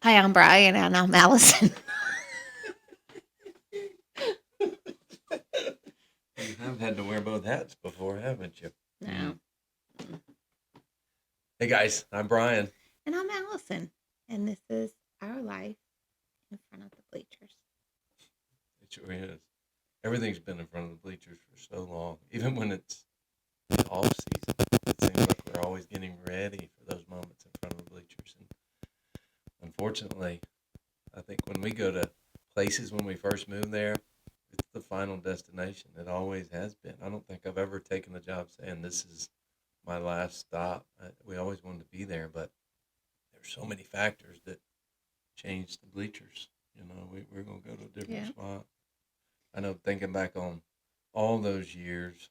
Hi, I'm Brian, and I'm Allison. You have had to wear both hats before, haven't you? No. Hey guys, I'm Brian. And I'm Allison. And this is our life in front of the bleachers. It sure is. Everything's been in front of the bleachers for so long. Even when it's off season, it seems like we're always getting ready for those moments in front of the bleachers. And unfortunately, I think when we go to places when we first move there, it's the final destination. It always has been. I don't think I've ever taken the job saying this is my last stop. We always wanted to be there, but there's so many factors that change the bleachers. We're going to go to a different spot. I know thinking back on all those years,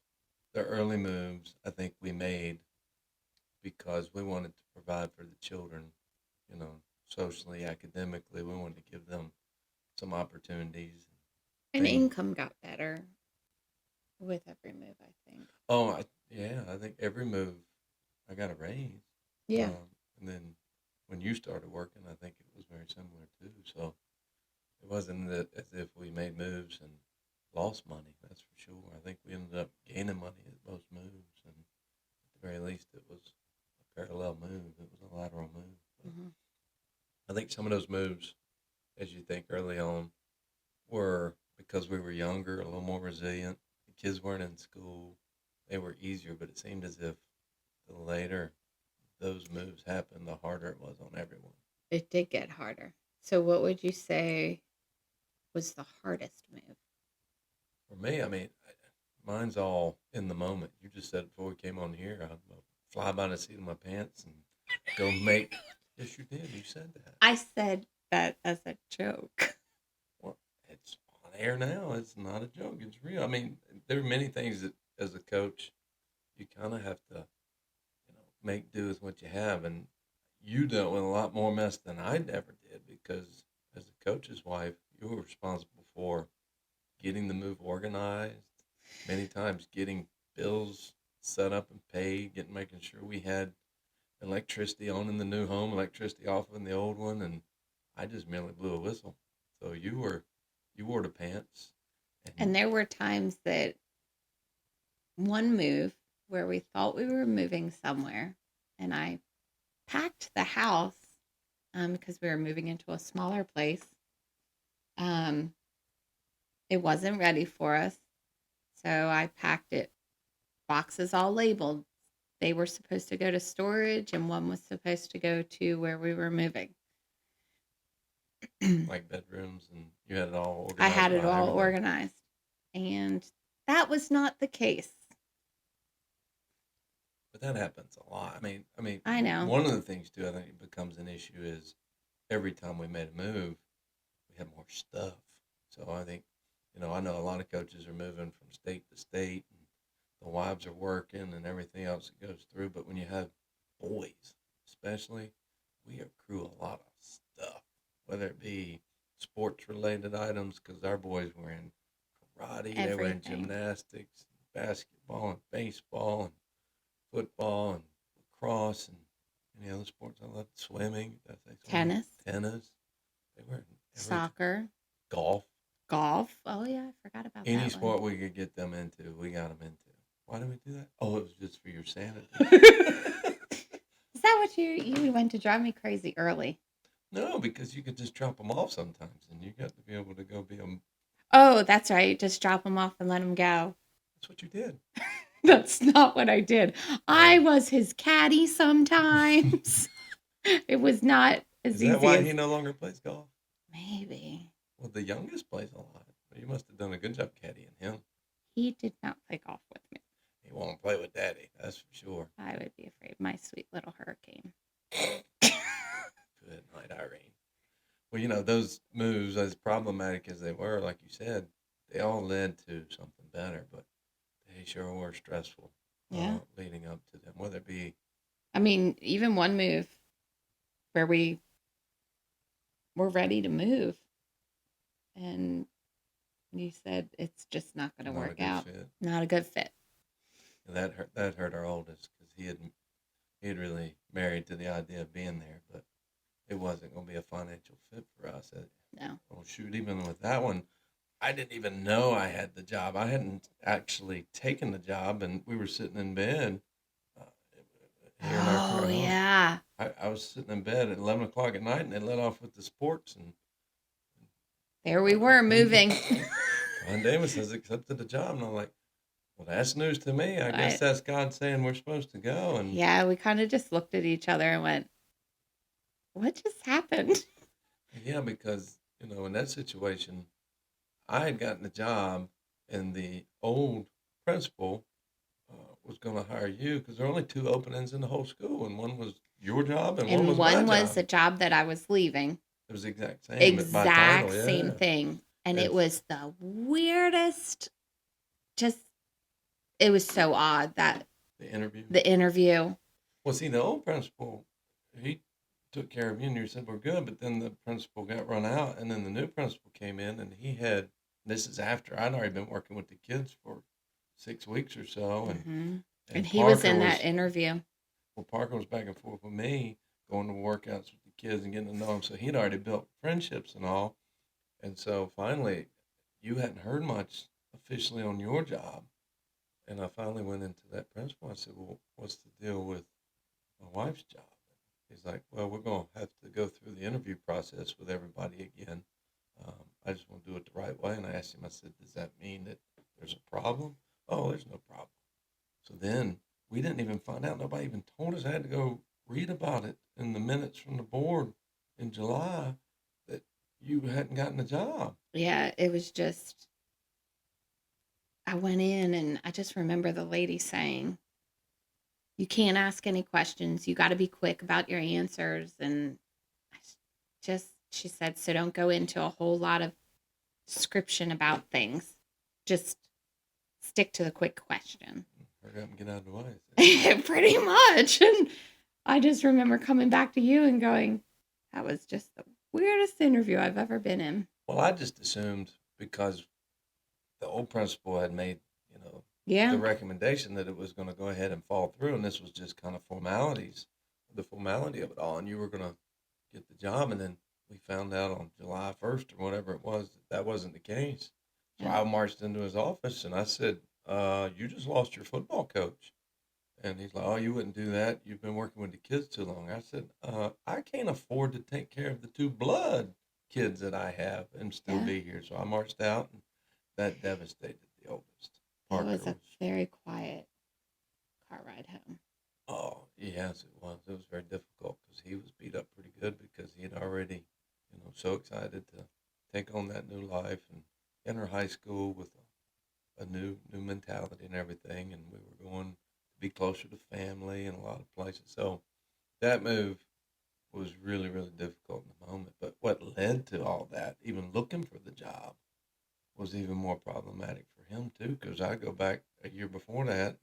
the early moves I think we made because we wanted to provide for the children, socially, academically. We wanted to give them some opportunities. And income got better with every move, I think. I think every move I got a raise. Yeah. And then when you started working, I think it was very similar too. So it wasn't as if we made moves and lost money. That's for sure. I think we ended up gaining money at both moves, and at the very least, it was a parallel move. It was a lateral move. I think some of those moves, as you think early on, were because we were younger, a little more resilient. The kids weren't in school; they were easier. But it seemed as if the later those moves happened, the harder it was on everyone. It did get harder. So, what would you say was the hardest move? For me, mine's all in the moment. You just said before we came on here, I'd fly by the seat of my pants and go make. Yes, you did. You said that. I said that as a joke. Well, it's on air now. It's not a joke. It's real. There are many things that, as a coach, you kind of have to, make do with what you have. And you dealt with a lot more mess than I ever did because, as a coach's wife, you were responsible for getting the move organized, many times getting bills set up and paid, making sure we had electricity on in the new home, electricity off in the old one, and I just merely blew a whistle. So you wore the pants. And there were times that one move where we thought we were moving somewhere, and I packed the house because we were moving into a smaller place. It wasn't ready for us, so I packed it, boxes all labeled. They were supposed to go to storage, and one was supposed to go to where we were moving. Like bedrooms, and you had it all organized. I had it all organized, and that was not the case. But that happens a lot. I know. One of the things too, I think it becomes an issue is every time we made a move, we had more stuff. So I think, I know a lot of coaches are moving from state to state, and the wives are working and everything else that goes through. But when you have boys, especially, we accrue a lot of stuff, whether it be sports related items, because our boys were in karate, they were in gymnastics, basketball, and baseball, and football, and lacrosse, and any other sports I loved. Swimming, tennis. They were in soccer, golf. Oh yeah, I forgot about that. Any sport we could get them into, we got them into. Why did we do that? Oh, it was just for your sanity. Is that what you went to drive me crazy early? No, because you could just drop them off sometimes, and you got to be able to go be them. Oh, that's right. Just drop them off and let them go. That's what you did. That's not what I did. I was his caddy sometimes. It was not as easy. Is that why he no longer plays golf? Maybe. Well, the youngest plays a lot. You must have done a good job caddying him. He did not play golf with me. He won't play with Daddy, that's for sure. I would be afraid. My sweet little hurricane. Good night, Irene. Well, those moves, as problematic as they were, like you said, they all led to something better, but they sure were stressful. Yeah. Leading up to them, whether it be. Even one move where we were ready to move, and you said it's just not going to work out. Not a good fit. And that hurt our oldest because he had really married to the idea of being there, but it wasn't going to be a financial fit for us. No. Oh shoot, even with that one, I didn't even know I had the job. I hadn't actually taken the job, and we were sitting in bed uh, here in our Oh, current home. yeah. I was sitting in bed at 11 o'clock at night, and they let off with the sports, and There we were moving. Ron Davis has accepted the job, and I'm like, well, that's news to me. I guess But that's God saying we're supposed to go, and yeah, we kind of just looked at each other and went, what just happened? yeah, because in that situation, I had gotten the job, and the old principal was going to hire you because there were only two openings in the whole school, and one was your job and one And was my one was job. a job that I was leaving. It was the exact same by Exact title, same yeah. thing. And And it was the weirdest, just, it was so odd that the interview. the interview. Well, see, the old principal, he took care of you, and you said we're good. But then the principal got run out, and then the new principal came in, and he had. This is after I'd already been working with the kids for 6 weeks or so, and Hmm. And and he was Parker in that was interview. well, Parker was back and forth with me, going to workouts with the kids and getting to know them. So he'd already built friendships and all. And so finally, you hadn't heard much officially on your job. And I finally went into that principal. I said, well, what's the deal with my wife's job? He's like, well, we're going to have to go through the interview process with everybody again. I just want to do it the right way. And I asked him, I said, does that mean that there's a problem? Oh, there's no problem. So then we didn't even find out. Nobody even told us. I had to go read about it in the minutes from the board in July that you hadn't gotten a job. Yeah, it was just, I went in and I just remember the lady saying, you can't ask any questions. You got to be quick about your answers. And I just, she said, so don't go into a whole lot of description about things. Just stick to the quick question. Hurry up and get out of the way. Pretty much. And I just remember coming back to you and going, that was just the weirdest interview I've ever been in. Well, I just assumed because the old principal had made, the Yeah. recommendation that it was going to go ahead and fall through, and this was just kind of formalities, the formality of it all, and you were going to get the job, and then we found out on July 1st or whatever it was that wasn't the case. So Yeah. I marched into his office and I said, you just lost your football coach. And he's like, oh, you wouldn't do that. You've been working with the kids too long. I said, I can't afford to take care of the two blood kids that I have and still Yeah. be here. So I marched out, and that devastated the oldest. It Parker was a very quiet car ride home. oh, yes, it was. It was very difficult because he was beat up pretty good because he had already, so excited to take on that new life and enter high school with a new mentality and everything. And we were going to be closer to family in a lot of places. So that move was really, really difficult in the moment. But what led to all that, even looking for the job, was even more problematic for him too. Because I go back a year before that,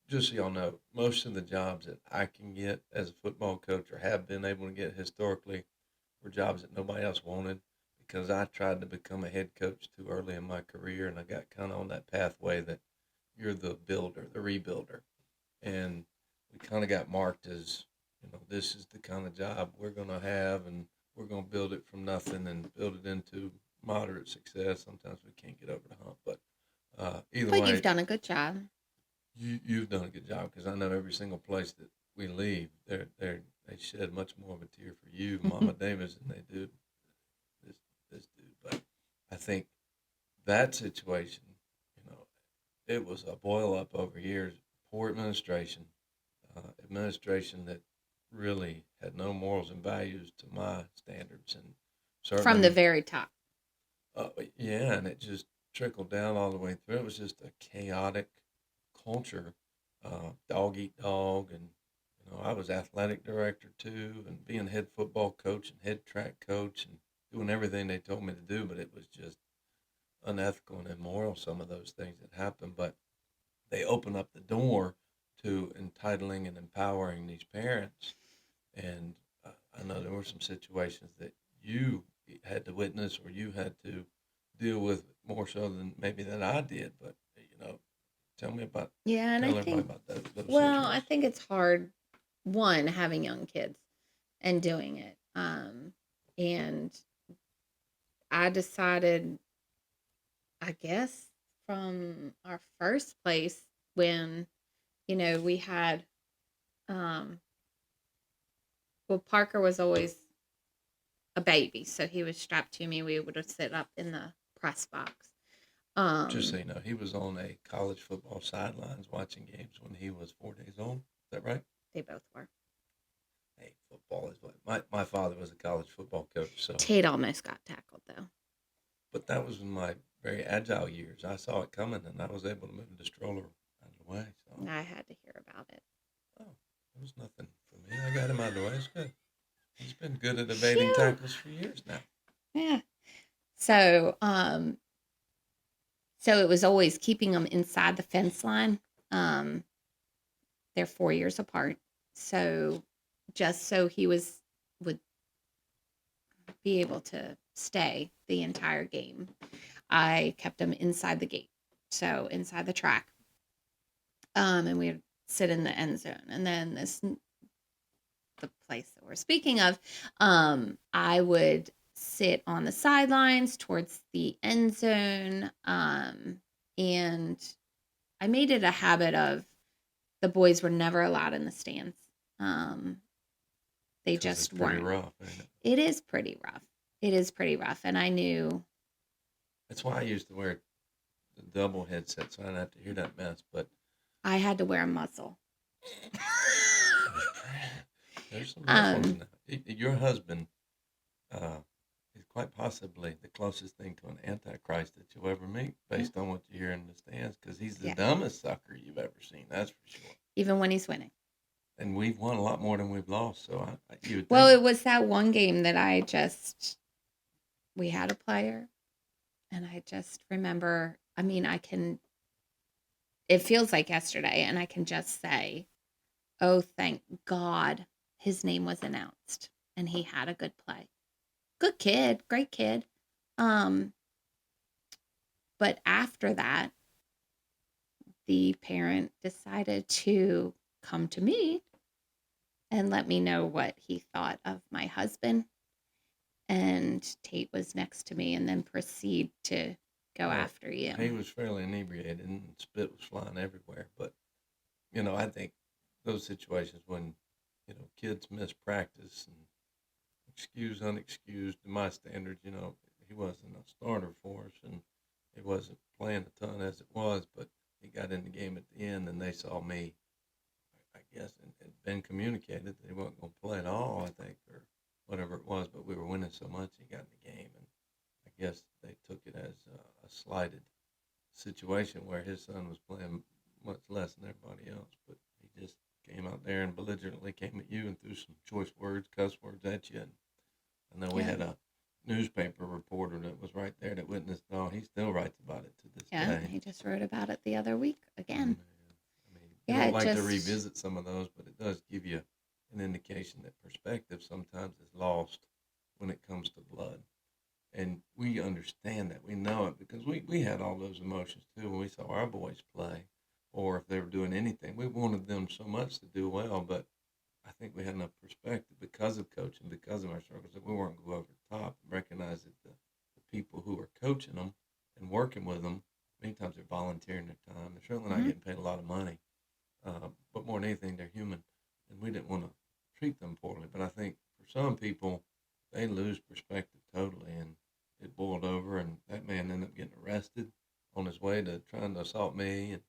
just so y'all know, most of the jobs that I can get as a football coach or have been able to get historically were jobs that nobody else wanted because I tried to become a head coach too early in my career, and I got kind of on that pathway that you're the builder, the rebuilder, and we kind of got marked as, this is the kind of job we're going to have, and we're going to build it from nothing and build it into moderate success. Sometimes we can't get over the hump, but either But way, you've done a good job. you've done a good job because I know every single place that we leave, they shed much more of a tear for you, Mama Davis, than they do this dude. But I think that situation, it was a boil up over years. Poor administration, administration that really had no morals and values to my standards, and From the certainly, very top. yeah, and it just trickled down all the way through. It was just a chaotic culture, dog eat dog, and I was athletic director too, and being head football coach and head track coach, and doing everything they told me to do, but it was just unethical and immoral. Some of those things that happened, but they open up the door to entitling and empowering these parents, and I know there were some situations that you had to witness or you had to deal with more so than maybe that I did, but tell me about Yeah, and I tell everybody think, about those well, I situations. think it's hard, one, having young kids. and doing it. And I decided, I guess, from our first place when, we had, um, well, Parker was always a baby, so he was strapped to me. We would sit up in the press box. Just so Um, you know, he was on a college football sidelines watching games when he was 4 days old. Is that right? they both were. Hey, football is what my father was a college football coach, so Tate almost got tackled though. but that was in my very agile years. I saw it coming, and I was able to move the stroller out of the way. So, I had to hear about it. oh, it was nothing for me. I got him out of the way. It's good. He's been good at evading Phew. tackles for years now. Yeah. So, so it was always keeping them inside the fence line. Um, they're 4 years apart, so just so he would be able to stay the entire game, I kept him inside the gate, so inside the track. And we would sit in the end zone, and then the place that we're speaking of, I would sit on the sidelines towards the end zone. And I made it a habit of the boys were never allowed in the stands. Um, they Because it's just pretty weren't. rough, ain't it? It is pretty rough. It is pretty rough. And I knew That's why I used to wear the double headset so I didn't have to hear that mess. But I had to wear a muzzle. there's some rough ones now. Your husband is quite possibly the closest thing to an antichrist that you'll ever meet, based on what you hear in the stands, because he's the Yeah. dumbest sucker you've ever seen. That's for sure. Even when he's winning. And we've won a lot more than we've lost. So you would Well, think, it was that one game that we had a player, and I just remember, I mean, it feels like yesterday, and I can just say, oh, thank God his name was announced and he had a good play. Good kid, great kid. Um, but after that, the parent decided to come to me and let me know what he thought of my husband. And Tate was next to me and then proceed to go well, after you. he was fairly inebriated and spit was flying everywhere. But, I think those situations when, kids miss practice and excused, unexcused, to my standards, he wasn't a starter for us and he wasn't playing a ton as it was, but he got in the game at the end and they saw me, I guess, and it had been communicated that he wasn't going to play at all, I think, or whatever it was, but we were winning so much he got in the game. And I guess they took it as a slighted situation where his son was playing much less than everybody else, but he just came out there and belligerently came at you and threw some choice words, cuss words at you. And I know we Yeah. had a newspaper reporter that was right there that witnessed it all. He still writes about it to this Yeah, day. he just wrote about it the other week again. I mean, you Yeah, don't it like to just revisit some of those, but it does give you an indication that perspective sometimes is lost when it comes to blood. And we understand that. We know it because we had all those emotions too when we saw our boys play or if they were doing anything. We wanted them so much to do well, but I think we had enough perspective because of coaching, because of our struggles, that we weren't going to go over the top and recognize that the people who are coaching them and working with them, many times they're volunteering their time. They're certainly not Mhm. getting paid a lot of money, but more than anything, they're human. And we didn't want to treat them poorly. But I think for some people, they lose perspective totally, and it boiled over, and that man ended up getting arrested on his way to trying to assault me, and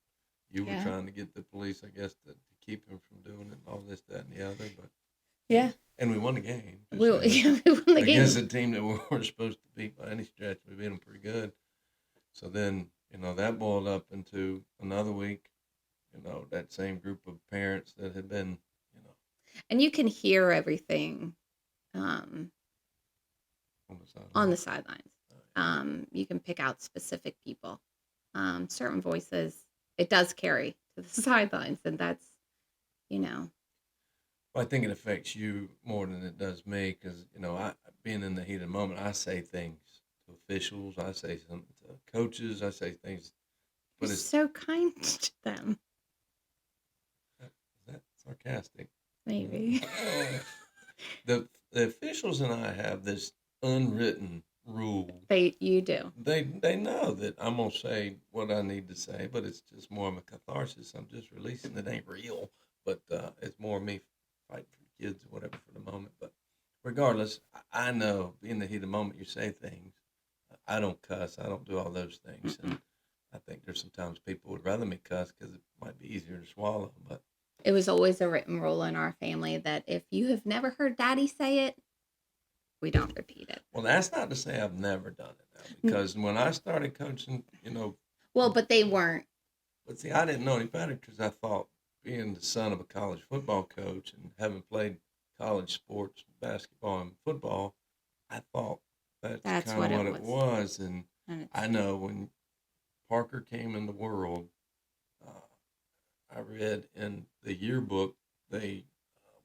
you were Yeah. trying to get the police, I guess, to keep him from doing it, and all this, that, and the other. But Yeah. and we won the game. Just We, so you know, we won the against game. a team that we weren't supposed to beat by any stretch. We beat them pretty good. So then, that boiled up into another week. That same group of parents that had been, And you can hear everything um, on the sideline. on the sidelines. You can pick out specific people, certain voices. It does carry to the sidelines, and that's, you know, Well, I think it affects you more than it does me because, I being in the heat of the moment, I say things to officials, I say something to coaches, I say things, you're but is so kind to them. that sarcastic? Maybe. The officials and I have this unwritten rule. You do. They know that I'm gonna say what I need to say, but it's just more of a catharsis. I'm just releasing it. Ain't real, but it's more me fighting for the kids or whatever for the moment. But regardless, I know in the heat of the moment you say things. I don't cuss. I don't do all those things, Mm-mm. and I think there's sometimes people would rather me cuss because it might be easier to swallow. But It was always a written rule in our family that if you have never heard Daddy say it, we don't repeat it. well, that's not to say I've never done it now, because when I started coaching, Well, but they weren't. but see, I didn't know any better because I thought being the son of a college football coach and having played college sports, basketball and football, I thought that's That's kind of what it what it was. was. And And it's I know when Parker came in the world, uh, I read in the yearbook they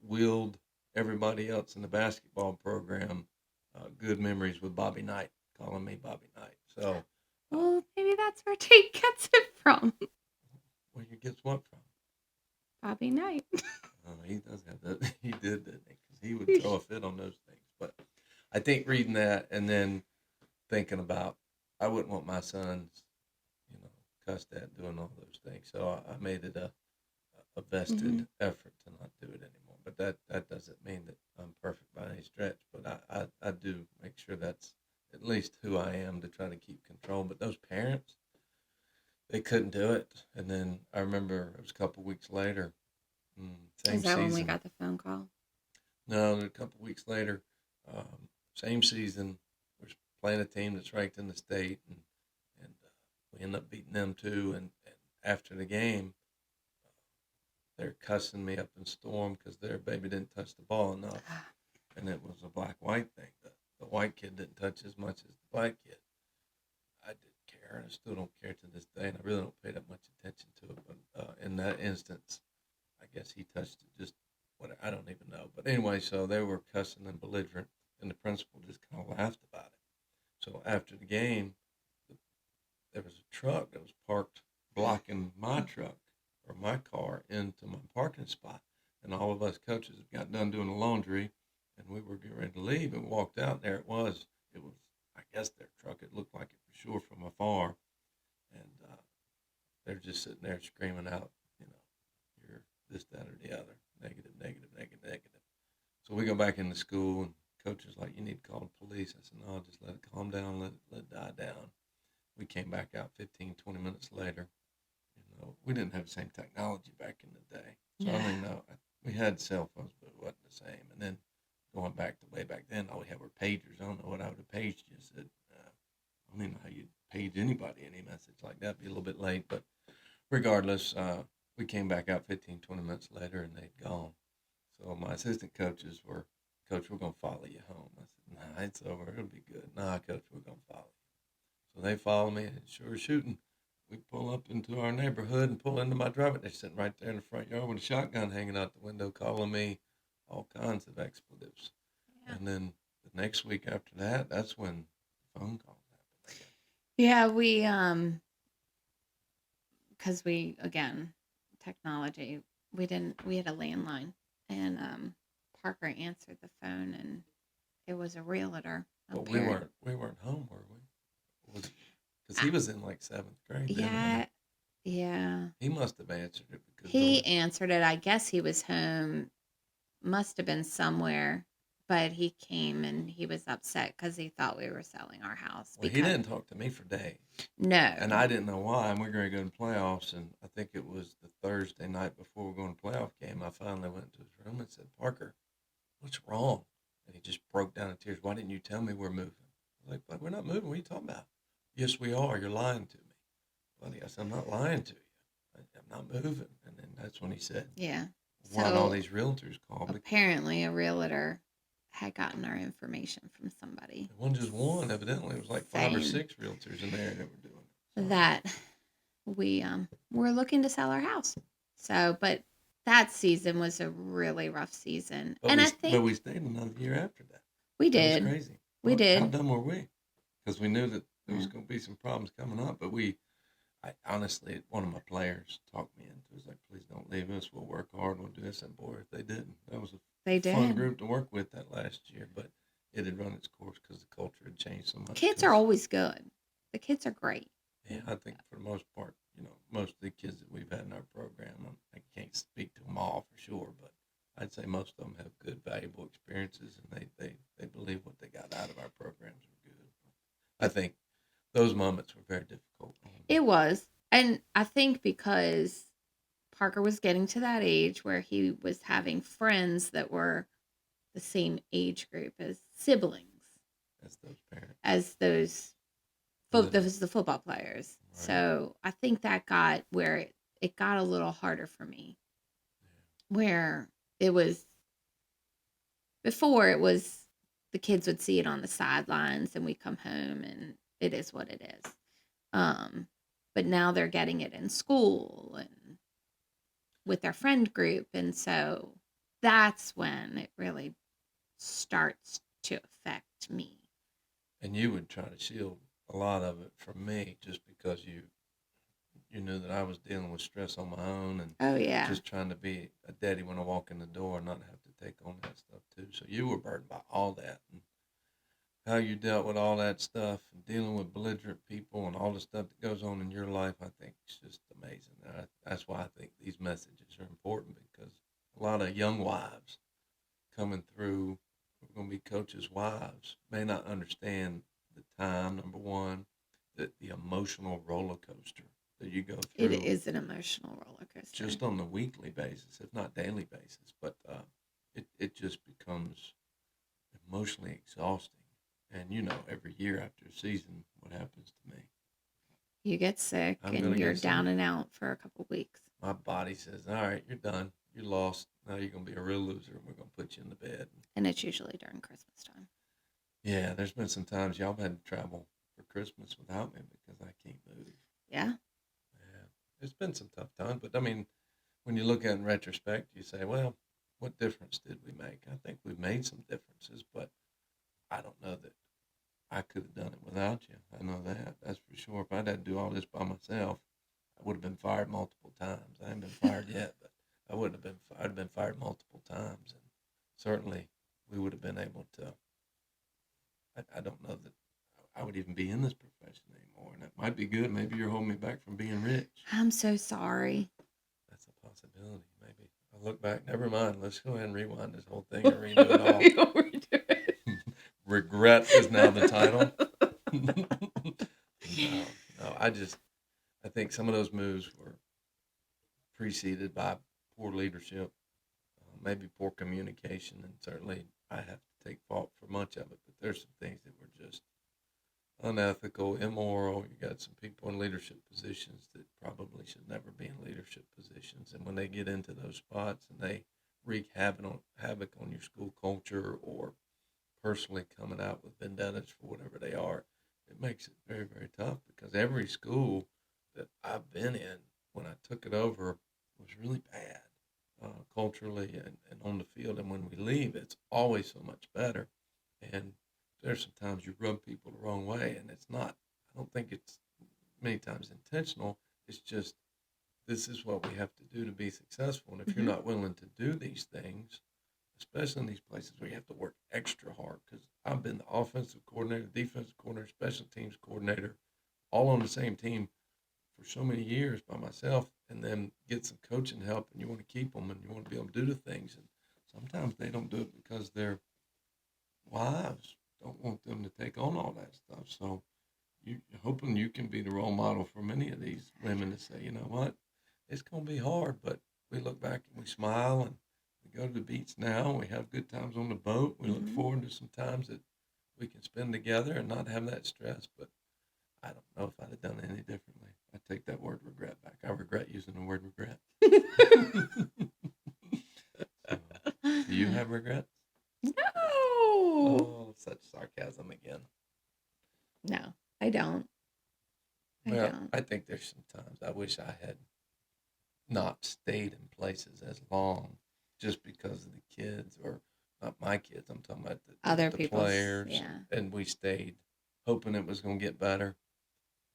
willed everybody else in the basketball program good memories with Bobby Knight, calling me Bobby Knight. So, uh, well, maybe that's where Tate gets it from. where you get what from? Bobby Knight. He does have that. He did, didn't he? Because he would throw a fit on those things. But I think reading that and then thinking about, I wouldn't want my sons, cussed at doing all those things. So I made it a Mm-hmm. vested effort to not do it anymore. But that doesn't mean that I'm perfect by any stretch. But I do make sure that's at least who I am to try to keep control. But those parents, they couldn't do it. And then I remember it was a couple weeks later, Is same that when we season. got the phone call? No, a couple weeks later, same season, we're playing a team that's ranked in the state, and we end up beating them too. And after the game, they're cussing me up in storm because their baby didn't touch the ball enough, and it was a black-white thing. The white kid didn't touch as much as the black kid. I didn't care, and I still don't care to this day, and I really don't pay that much attention to it. But in that instance, I guess he touched it just what I don't even know. But anyway, so they were cussing and belligerent, and the principal just kind of laughed about it. So after the game, there was a truck that was parked blocking my truck or my car into my parking spot, and all of us coaches got done doing the laundry, and we were getting ready to leave, and walked out. And there it was. It was, I guess, their truck. It looked like it for sure from afar, and they're just sitting there screaming out, you know, you're this, that, or the other. Negative, negative, negative, negative. So we go back into school, and coach is like, you need to call the police. I said, no, just let it calm down, let it die down. We came back out 15, 20 minutes later. We didn't have the same technology back in the day. So I don't even know. We had cell phones, but it wasn't the same. And then going back to way back then, all we had were pagers. I don't know what I would have paged you. Said, I don't even know how you'd page anybody any message like that. Be a little bit late, but regardless, we came back out 15, 20 minutes later, and they'd gone. So my assistant coaches were, Coach, we're going to follow you home. I said, nah, it's over. It'll be good. Nah, Coach, we're going to follow you. So they follow me, and sure as shooting, we pull up into our neighborhood and pull into my driveway. They're sitting right there in the front yard with a shotgun hanging out the window, calling me all kinds of expletives. Yeah. And then the next week after that, that's when the phone calls happened. Yeah, because we again technology. We had a landline, and Parker answered the phone, and it was a realtor. But we weren't home, were we? Because he was in like seventh grade then, Yeah, yeah. he must have answered it because He answered it. I guess he was home. Must have been somewhere, but he came and he was upset because he thought we were selling our house. well, he Because didn't talk to me for days. no, And I didn't know why. And we are going to go to playoffs, and I think it was the Thursday night before we are going to playoff game. I finally went to his room and said, Parker, what's wrong? And he just broke down in tears. Why didn't you tell me we're moving? I was like, we're not moving. What are you talking about? Yes, we are. You're lying to me. Buddy, I said, I'm not lying to you. I'm not moving. And then that's when he said, yeah. why all So these realtors called? apparently, a realtor had gotten our information from somebody. It wasn't just one, evidently. It was like 5 or 6 realtors in there that were doing it. So. That we were looking to sell our house. So, but that season was a really rough season, and I think we stayed another year after that. we That was did. crazy. We did. How dumb were we? Because we knew that there was Yeah. going to be some problems coming up. But I honestly, one of my players talked me into it. It was like, please don't leave us. We'll work hard. We'll do this. And boy, if they didn't, that was They fun did. group to work with that last year, but it had run its course because the culture had changed so much. Kids are always good. The kids are great. Yeah, I think for the most part, most of the kids that we've had in our program, I can't speak to them all for sure, but I'd say most of them have good, valuable experiences, and they believe what they got out of our programs were good. I think those moments were very difficult. It was. And I think because Parker was getting to that age where he was having friends that were the same age group as siblings, As those parents. as those Literally. those the football players. Right. So I think that got where it got a little harder for me. Where it was before, it was the kids would see it on the sidelines and we come home and it is what it is. Um, but now they're getting it in school and with their friend group, and so that's when it really starts to affect me. And you would try to shield a lot of it from me just because you knew that I was dealing with stress on my own and Oh yeah. just trying to be a daddy when I walk in the door and not have to take on that stuff too. So you were burdened by all that and how you dealt with all that stuff and dealing with belligerent people and all the stuff that goes on in your life. I think it's just amazing. That's why I think these messages are important because a lot of young wives coming through who are going to be coaches' wives may not understand the time, number one, the emotional roller coaster that you go It through is an emotional roller coaster. just on the weekly basis, if not daily basis. But it just becomes emotionally exhausting. And every year after a season, what happens to me? You get sick I'm going and to you're get down sick. and out for a couple weeks. My body says, all right, you're done. You're lost. Now you're going to be a real loser and we're going to put you in the bed. And it's usually during Christmas time. Yeah, there's been some times y'all had to travel for Christmas without me because I can't move. Yeah. Yeah, it's been some tough times, but I mean, when you look at it in retrospect, you say, well, what difference did we make? I think we made some differences, but I don't know that I could have done it without you. I know that. That's for sure. If I'd had to do all this by myself, I would have been fired multiple times. I haven't been fired yet, but I would have been. I'd have been fired multiple times, and certainly we would have been able to. I don't know that I would even be in this profession anymore, and it might be good. Maybe you're holding me back from being rich. I'm so sorry. That's a possibility. Maybe I'll look back. Never mind. Let's go ahead and rewind this whole thing and redo it all. You'll redo it. Regret is now the title. No. I think some of those moves were preceded by poor leadership, maybe poor communication, and certainly I have to take fault for much of it. But there's some things that were just unethical, immoral. You got some people in leadership positions that probably should never be in leadership positions, and when they get into those spots and they wreak havoc on your school culture or personally coming out with vendettas for whatever they are, it makes it very, very tough because every school that I've been in, when I took it over, was really bad culturally and on the field. And when we leave, it's always so much better. And there's sometimes you rub people the wrong way, and it's not, I don't think it's many times intentional. It's just this is what we have to do to be successful. And if you're Mhm. not willing to do these things, especially in these places where you have to work extra hard, because I've been the offensive coordinator, defensive coordinator, special teams coordinator, all on the same team for so many years by myself, and then get some coaching help, and you want to keep them, and you want to be able to do the things, and sometimes they don't do it because their wives don't want them to take on all that stuff. So you're hoping you can be the role model for many of these women to say, you know what, it's going to be hard, but we look back and we smile and we go to the beach now. We have good times on the boat. We look Mhm. forward to some times that we can spend together and not have that stress. But I don't know if I'd have done it any differently. I take that word regret back. I regret using the word regret. So, do you have regrets? No. Oh, such sarcasm again. No, I don't. I Well, don't. I think there's some times I wish I had not stayed in places as long just because of the kids, or not my kids. I'm talking about Other the people's, players, yeah. and we stayed hoping it was going to get better.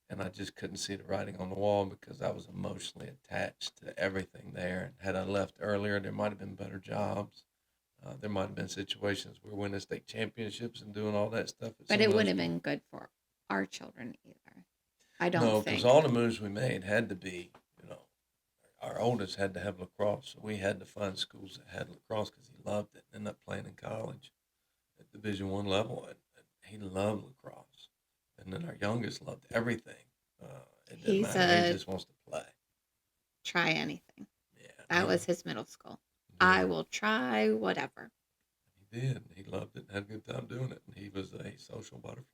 And I just couldn't see the writing on the wall because I was emotionally attached to everything there. And had I left earlier, there might have been better jobs. There might have been situations where winning state championships and doing all that stuff at But some of it those wouldn't have schools. been good for our children either. I don't No, because think. all the moves we made had to be, our oldest had to have lacrosse, so we had to find schools that had lacrosse because he loved it. Ended up playing in college at Division I level, and he loved lacrosse. And then our youngest loved everything. It didn't He's matter; he a just wants to play. try anything. Yeah, That was his middle school. I yeah, will try whatever. he did. He loved it and had a good time doing it. And he was a social butterfly.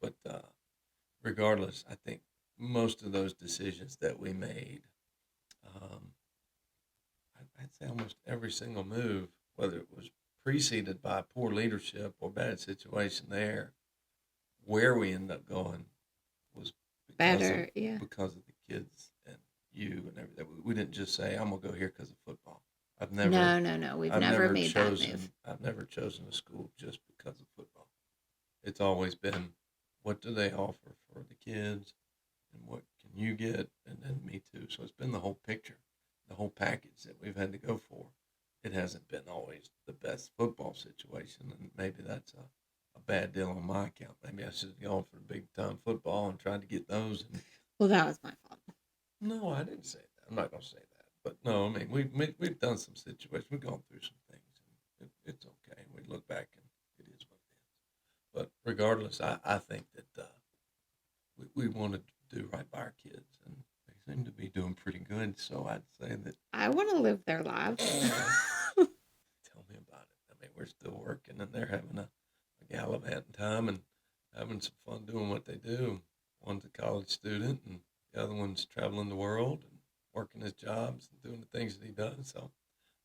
But regardless, I think most of those decisions that we made, um, I'd say almost every single move, whether it was preceded by poor leadership or bad situation there, where we ended up going was because of Better, yeah. because of the kids and you and everything. We didn't just say I'm gonna go here because of football. I've never No, no, no. We've I've never never made that move. chosen a school just because of football. It's always been what do they offer for the kids and what can you get, and then me too. So it's been the whole picture, the whole package that we've had to go for. It hasn't been always the best football situation, and maybe that's a bad deal on my account. Maybe I should have gone for big time football and tried to get those. And Well, that was my fault. no, I didn't say that. I'm not going to say that. But no, I mean we've done some situations. We've gone through some things. And it's okay. We look back and it is what it is. But regardless, I think that we wanted to do right by our kids, and they seem to be doing pretty good. So I'd say that I want to live their lives. tell me about it. I mean, we're still working, and they're having a gallivanting time and having some fun doing what they do. One's a college student, and the other one's traveling the world and working his jobs and doing the things that he does. So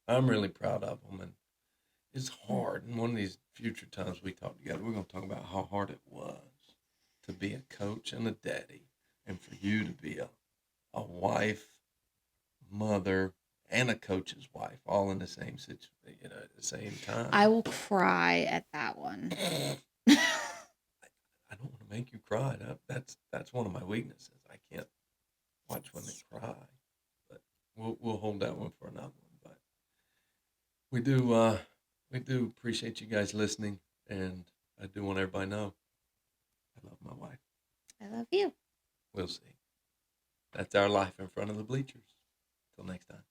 I'm really proud of them, and it's hard. And one of these future times we talk together, we're going to talk about how hard it was to be a coach and a daddy, and for you to be a wife, mother, and a coach's wife, all in the same situation, at the same time. I will cry at that one. I don't want to make you cry. That's one of my weaknesses. I can't watch women cry, but we'll hold that one for another one. But we do appreciate you guys listening, and I do want everybody to know I love my wife. I love you. We'll see. That's our life in front of the bleachers. Till next time.